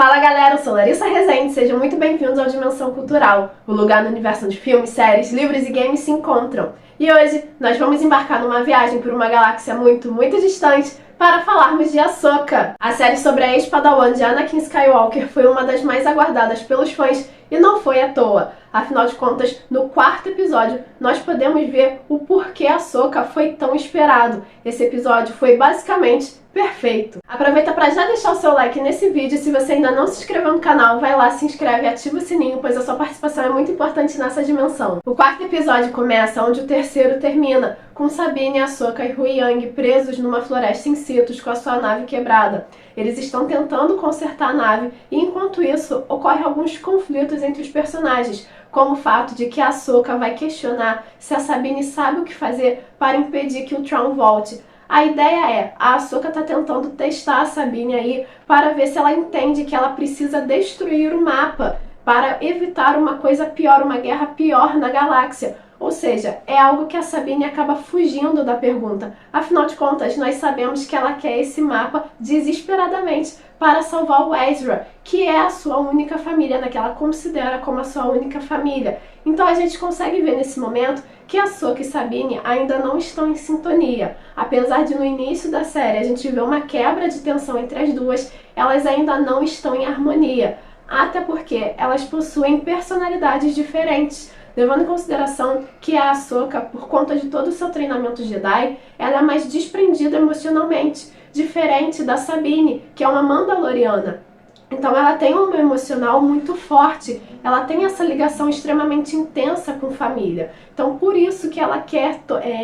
Fala galera, eu sou Larissa Rezende, sejam muito bem-vindos ao Dimensão Cultural, o lugar no universo onde filmes, séries, livros e games se encontram. E hoje nós vamos embarcar numa viagem por uma galáxia muito distante para falarmos de Ahsoka. A série sobre a ex-padawan de Anakin Skywalker foi uma das mais aguardadas pelos fãs e não foi à toa. Afinal de contas, no quarto episódio, nós podemos ver o porquê Ahsoka foi tão esperado. Esse episódio foi basicamente perfeito. Aproveita para já deixar o seu like nesse vídeo. Se você ainda não se inscreveu no canal, vai lá, se inscreve e ativa o sininho, pois a sua participação é muito importante nessa dimensão. O quarto episódio começa onde o terceiro termina, com Sabine, Ahsoka e Huyang presos numa floresta em Citos com a sua nave quebrada. Eles estão tentando consertar a nave e, enquanto isso, ocorrem alguns conflitos entre os personagens, como o fato de que a Ahsoka vai questionar se a Sabine sabe o que fazer para impedir que o Thrawn volte. A ideia é, a Ahsoka está tentando testar a Sabine aí para ver se ela entende que ela precisa destruir o mapa para evitar uma coisa pior, uma guerra pior na galáxia. Ou seja, é algo que a Sabine acaba fugindo da pergunta. Afinal de contas, nós sabemos que ela quer esse mapa desesperadamente para salvar o Ezra, que é a sua única família, né, que ela considera como a sua única família. Então a gente consegue ver nesse momento que Ahsoka e Sabine ainda não estão em sintonia. Apesar de no início da série a gente ver uma quebra de tensão entre as duas, elas ainda não estão em harmonia. Até porque elas possuem personalidades diferentes, levando em consideração que a Ahsoka, por conta de todo o seu treinamento Jedi, ela é mais desprendida emocionalmente, diferente da Sabine, que é uma Mandaloriana. Então ela tem um emocional muito forte, ela tem essa ligação extremamente intensa com família. Então por isso que ela quer,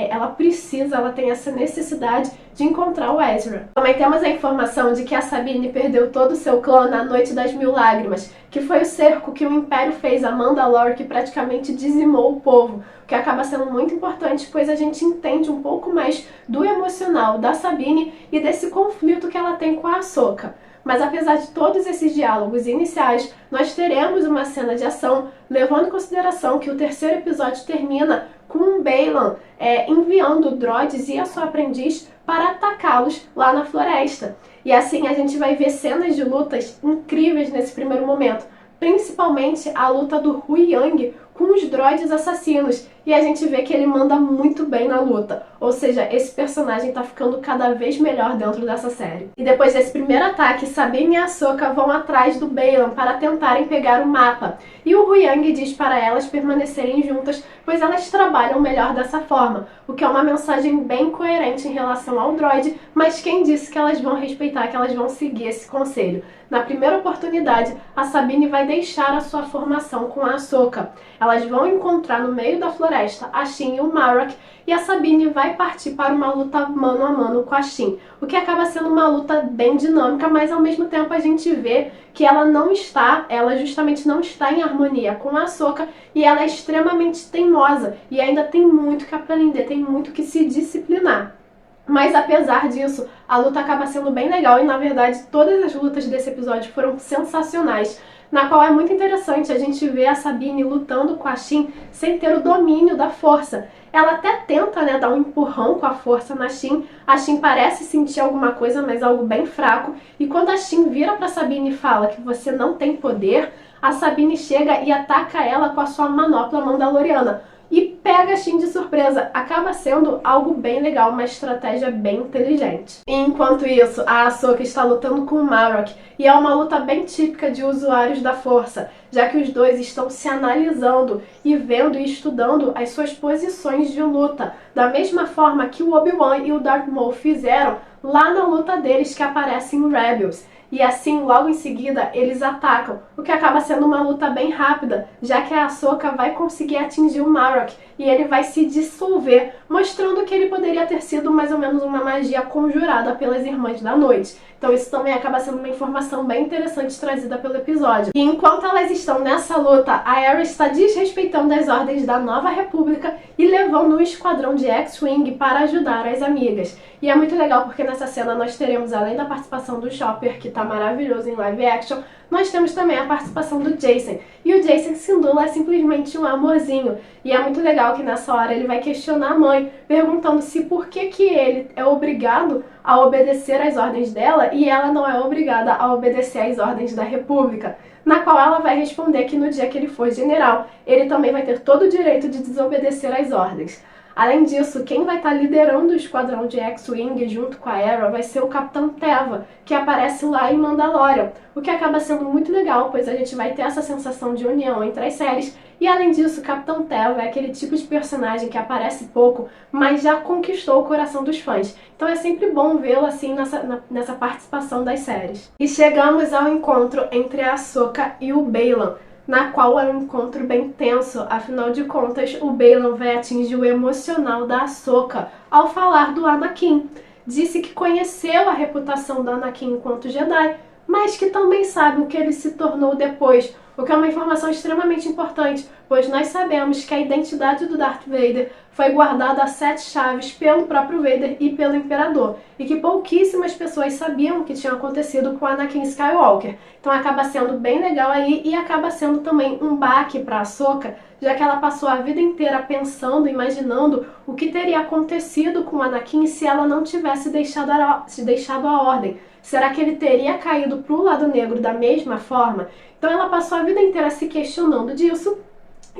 ela tem essa necessidade de encontrar o Ezra. Também temos a informação de que a Sabine perdeu todo o seu clã na Noite das Mil Lágrimas, que foi o cerco que o Império fez a Mandalore, que praticamente dizimou o povo, o que acaba sendo muito importante, pois a gente entende um pouco mais do emocional da Sabine e desse conflito que ela tem com a Ahsoka. Mas apesar de todos esses diálogos iniciais, nós teremos uma cena de ação, levando em consideração que o terceiro episódio termina com o Baylan enviando droids e a sua aprendiz para atacá-los lá na floresta. E assim a gente vai ver cenas de lutas incríveis nesse primeiro momento, principalmente a luta do Huyang com os droids assassinos, e a gente vê que ele manda muito bem na luta, ou seja, esse personagem tá ficando cada vez melhor dentro dessa série. E depois desse primeiro ataque, Sabine e Ahsoka vão atrás do Baylan para tentarem pegar o mapa, e o Huyang diz para elas permanecerem juntas, pois elas trabalham melhor dessa forma, o que é uma mensagem bem coerente em relação ao droid, mas quem disse que elas vão respeitar, que elas vão seguir esse conselho? Na primeira oportunidade, a Sabine vai deixar a sua formação com a Ahsoka. Elas vão encontrar no meio da floresta a Shin e o Marrok, e a Sabine vai partir para uma luta mano a mano com a Shin, o que acaba sendo uma luta bem dinâmica, mas ao mesmo tempo a gente vê que ela justamente não está em harmonia com a Ahsoka, e ela é extremamente teimosa, e ainda tem muito que aprender, tem muito que se disciplinar. Mas apesar disso, a luta acaba sendo bem legal e, na verdade, todas as lutas desse episódio foram sensacionais, na qual é muito interessante a gente ver a Sabine lutando com a Shin sem ter o domínio da força. Ela até tenta, dar um empurrão com a força na Shin. A Shin parece sentir alguma coisa, mas algo bem fraco. E quando a Shin vira pra Sabine e fala que você não tem poder, a Sabine chega e ataca ela com a sua manopla mandaloriana e pega a Shin de surpresa. Acaba sendo algo bem legal, uma estratégia bem inteligente. E enquanto isso, a Ahsoka está lutando com o Marrok, e é uma luta bem típica de usuários da força, já que os dois estão se analisando e vendo e estudando as suas posições de luta, da mesma forma que o Obi-Wan e o Darth Maul fizeram lá na luta deles que aparece em Rebels. E assim, logo em seguida, eles atacam, o que acaba sendo uma luta bem rápida, já que a Ahsoka vai conseguir atingir o Marrok e ele vai se dissolver, mostrando que ele poderia ter sido mais ou menos uma magia conjurada pelas Irmãs da Noite. Então isso também acaba sendo uma informação bem interessante trazida pelo episódio. E enquanto elas estão nessa luta, a Aerys está desrespeitando as ordens da Nova República e levando um esquadrão de X-Wing para ajudar as amigas. E é muito legal porque nessa cena nós teremos, além da participação do Chopper, que tá maravilhoso em live action, nós temos também a participação do Jason. E o Jacen Syndulla é simplesmente um amorzinho. E é muito legal que nessa hora ele vai questionar a mãe, perguntando se por que ele é obrigado a obedecer às ordens dela e ela não é obrigada a obedecer às ordens da República. Na qual ela vai responder que no dia que ele for general, ele também vai ter todo o direito de desobedecer às ordens. Além disso, quem vai estar liderando o esquadrão de X-Wing junto com a Hera vai ser o Capitão Teva, que aparece lá em Mandalorian, o que acaba sendo muito legal, pois a gente vai ter essa sensação de união entre as séries. E além disso, o Capitão Teva é aquele tipo de personagem que aparece pouco, mas já conquistou o coração dos fãs. Então é sempre bom vê-lo assim nessa participação das séries. E chegamos ao encontro entre a Ahsoka e o Baylan, na qual é um encontro bem tenso, afinal de contas, o Baylan vai atingir o emocional da Ahsoka ao falar do Anakin. Disse que conheceu a reputação do Anakin enquanto Jedi, mas que também sabe o que ele se tornou depois, o que é uma informação extremamente importante, pois nós sabemos que a identidade do Darth Vader foi guardada a 7 chaves pelo próprio Vader e pelo Imperador, e que pouquíssimas pessoas sabiam o que tinha acontecido com Anakin Skywalker. Então acaba sendo bem legal aí e acaba sendo também um baque para a Ahsoka, já que ela passou a vida inteira pensando, imaginando o que teria acontecido com Anakin se ela não tivesse deixado a ordem. Será que ele teria caído para o lado negro da mesma forma? Então ela passou a vida inteira se questionando disso.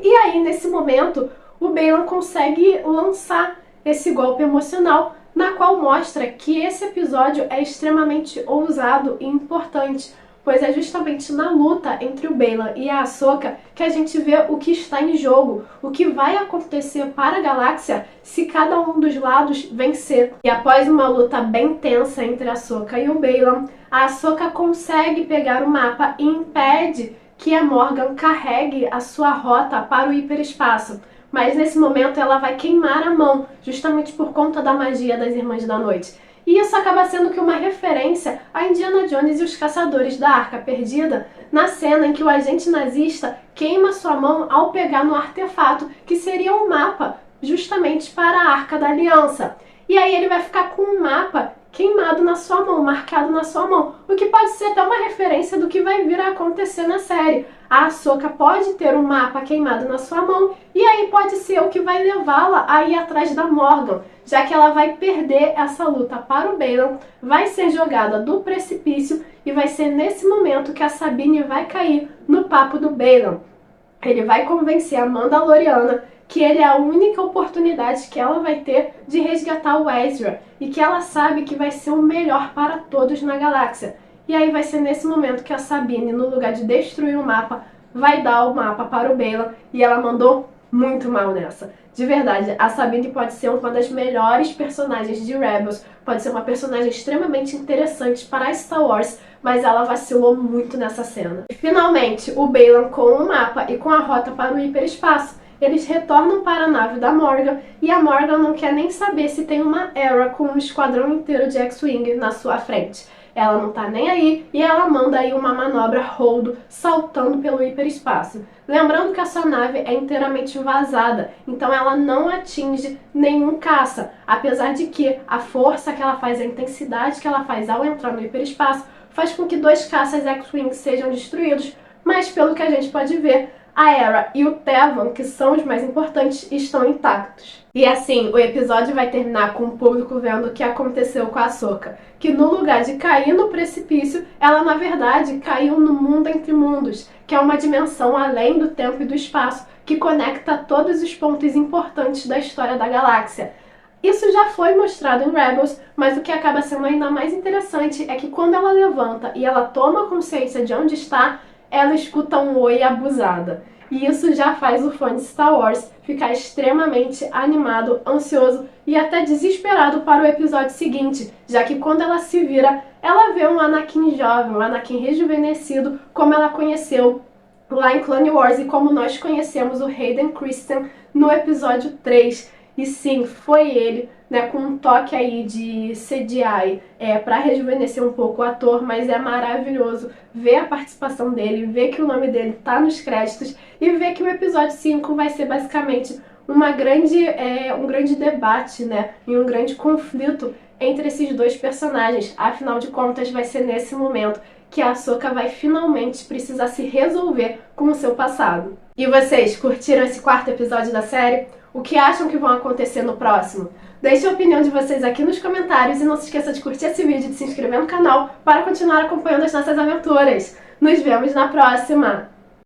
E aí, nesse momento, o Baylan consegue lançar esse golpe emocional, na qual mostra que esse episódio é extremamente ousado e importante, pois é justamente na luta entre o Baylan e a Ahsoka que a gente vê o que está em jogo, o que vai acontecer para a galáxia se cada um dos lados vencer. E após uma luta bem tensa entre a Ahsoka e o Baylan, a Ahsoka consegue pegar o mapa e impede que a Morgan carregue a sua rota para o hiperespaço. Mas nesse momento ela vai queimar a mão, justamente por conta da magia das Irmãs da Noite. E isso acaba sendo que uma referência a Indiana Jones e os Caçadores da Arca Perdida, na cena em que o agente nazista queima sua mão ao pegar no artefato, que seria um mapa justamente para a Arca da Aliança. E aí ele vai ficar com um mapa queimado na sua mão, marcado na sua mão, o que pode ser até uma referência do que vai vir a acontecer na série. A Ahsoka pode ter um mapa queimado na sua mão, e aí pode ser o que vai levá-la a ir atrás da Morgan, já que ela vai perder essa luta para o Baylan, vai ser jogada do precipício, e vai ser nesse momento que a Sabine vai cair no papo do Baylan. Ele vai convencer a Mandaloriana que ele é a única oportunidade que ela vai ter de resgatar o Ezra e que ela sabe que vai ser o melhor para todos na galáxia. E aí vai ser nesse momento que a Sabine, no lugar de destruir o mapa, vai dar o mapa para o Baylan, e ela mandou muito mal nessa. De verdade, a Sabine pode ser uma das melhores personagens de Rebels, pode ser uma personagem extremamente interessante para Star Wars, mas ela vacilou muito nessa cena. E finalmente, o Baylan com o mapa e com a rota para o hiperespaço, eles retornam para a nave da Morgan, e a Morgan não quer nem saber se tem uma Hera com um esquadrão inteiro de X-Wing na sua frente. Ela não tá nem aí e ela manda aí uma manobra Holdo saltando pelo hiperespaço. Lembrando que a sua nave é inteiramente vazada, então ela não atinge nenhum caça, apesar de que a força que ela faz, a intensidade que ela faz ao entrar no hiperespaço, faz com que 2 caças X-Wing sejam destruídos, mas pelo que a gente pode ver, a Hera e o Tevan, que são os mais importantes, estão intactos. E assim, o episódio vai terminar com o público vendo o que aconteceu com a Ahsoka, que no lugar de cair no precipício, ela na verdade caiu no mundo entre mundos, que é uma dimensão além do tempo e do espaço, que conecta todos os pontos importantes da história da galáxia. Isso já foi mostrado em Rebels, mas o que acaba sendo ainda mais interessante é que quando ela levanta e ela toma consciência de onde está, ela escuta um oi abusada. E isso já faz o fã de Star Wars ficar extremamente animado, ansioso e até desesperado para o episódio seguinte, já que quando ela se vira, ela vê um Anakin jovem, um Anakin rejuvenescido, como ela conheceu lá em Clone Wars e como nós conhecemos o Hayden Christensen no episódio 3. E sim, foi ele, né, com um toque aí de CGI para rejuvenescer um pouco o ator, mas é maravilhoso ver a participação dele, ver que o nome dele tá nos créditos e ver que o episódio 5 vai ser basicamente um grande debate, né, e um grande conflito entre esses dois personagens. Afinal de contas, vai ser nesse momento que a Ahsoka vai finalmente precisar se resolver com o seu passado. E vocês, curtiram esse quarto episódio da série? O que acham que vão acontecer no próximo? Deixe a opinião de vocês aqui nos comentários e não se esqueça de curtir esse vídeo e de se inscrever no canal para continuar acompanhando as nossas aventuras. Nos vemos na próxima!